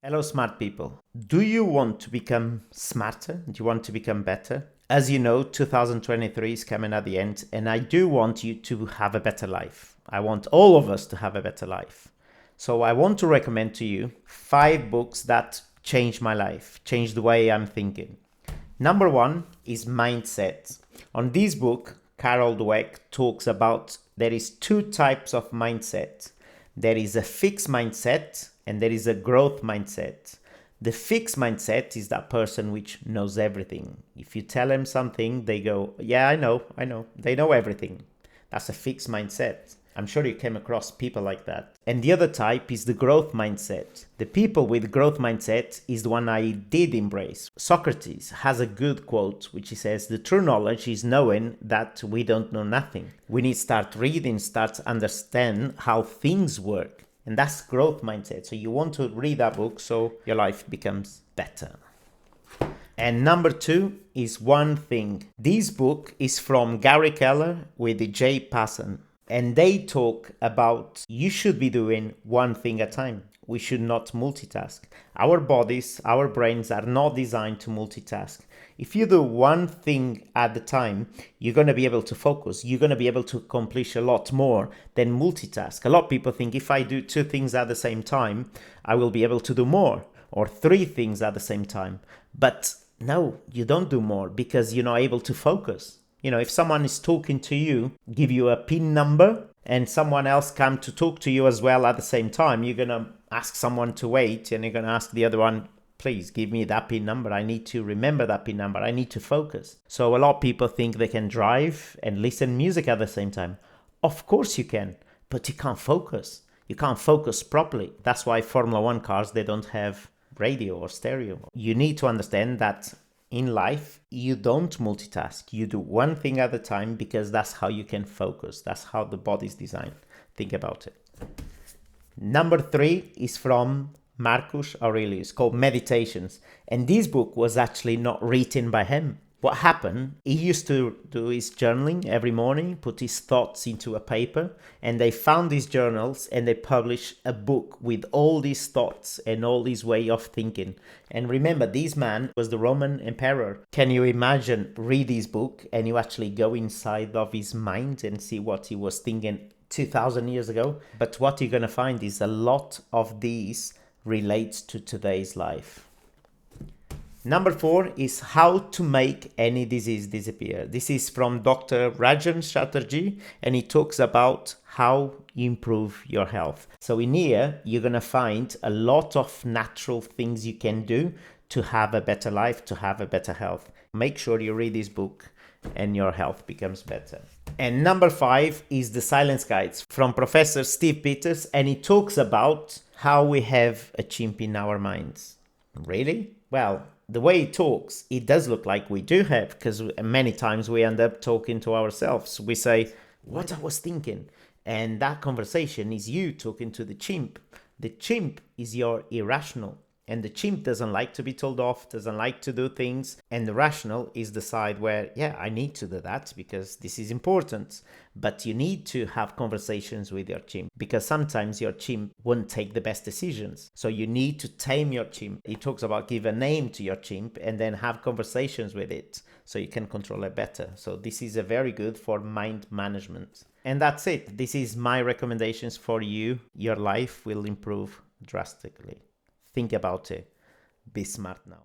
Hello, smart people. Do you want to become smarter? Do you want to become better? As you know, 2023 is coming at the end, and I do want you to have a better life. I want all of us to have a better life. So I want to recommend to you 5 books that changed my life, changed the way I'm thinking. Number 1 is Mindset. On this book, Carol Dweck talks about there is 2 types of mindset. There is a fixed mindset and there is a growth mindset. The fixed mindset is that person which knows everything. If you tell them something, they go, yeah, I know. They know everything. That's a fixed mindset. I'm sure you came across people like that. And the other type is the growth mindset. The people with growth mindset is the one I did embrace. Socrates has a good quote which he says, the true knowledge is knowing that we don't know nothing. We need to start reading, start understand how things work. And that's growth mindset. So you want to read that book so your life becomes better. And number 2 is One Thing. This book is from Gary Keller with Jay Passan. And they talk about you should be doing one thing at a time. We should not multitask. Our bodies, our brains are not designed to multitask. If you do one thing at a time, you're going to be able to focus. You're going to be able to accomplish a lot more than multitask. A lot of people think if I do 2 things at the same time, I will be able to do more, or 3 things at the same time. But no, you don't do more because you're not able to focus. You know, if someone is talking to you, give you a PIN number, and someone else come to talk to you as well at the same time, you're going to ask someone to wait, and you're going to ask the other one, please give me that PIN number. I need to remember that PIN number. I need to focus. So a lot of people think they can drive and listen music at the same time. Of course you can, but you can't focus. You can't focus properly. That's why Formula 1 cars, they don't have radio or stereo. You need to understand that in life, you don't multitask. You do one thing at a time because that's how you can focus. That's how the body's designed. Think about it. Number 3 is from Marcus Aurelius, called Meditations. And this book was actually not written by him. What happened, he used to do his journaling every morning, put his thoughts into a paper, and they found these journals and they published a book with all these thoughts and all these way of thinking. And remember, this man was the Roman emperor. Can you imagine read his book and you actually go inside of his mind and see what he was thinking 2000 years ago? But what you're going to find is a lot of these relates to today's life. Number 4 is How to Make Any Disease Disappear. This is from Dr. Rajan Chatterjee, and he talks about how you improve your health. So in here, you're going to find a lot of natural things you can do to have a better life, to have a better health. Make sure you read this book and your health becomes better. And number 5 is The Silence Guides from Professor Steve Peters, and he talks about how we have a chimp in our minds. Really? Well, the way he talks, it does look like we do have, because many times we end up talking to ourselves. We say, what I was thinking. And that conversation is you talking to the chimp. The chimp is your irrational. And the chimp doesn't like to be told off, doesn't like to do things. And the rational is the side where, yeah, I need to do that because this is important. But you need to have conversations with your chimp because sometimes your chimp won't take the best decisions. So you need to tame your chimp. He talks about give a name to your chimp and then have conversations with it so you can control it better. So this is a very good for mind management. And that's it. This is my recommendations for you. Your life will improve drastically. Think about it. Be smart now.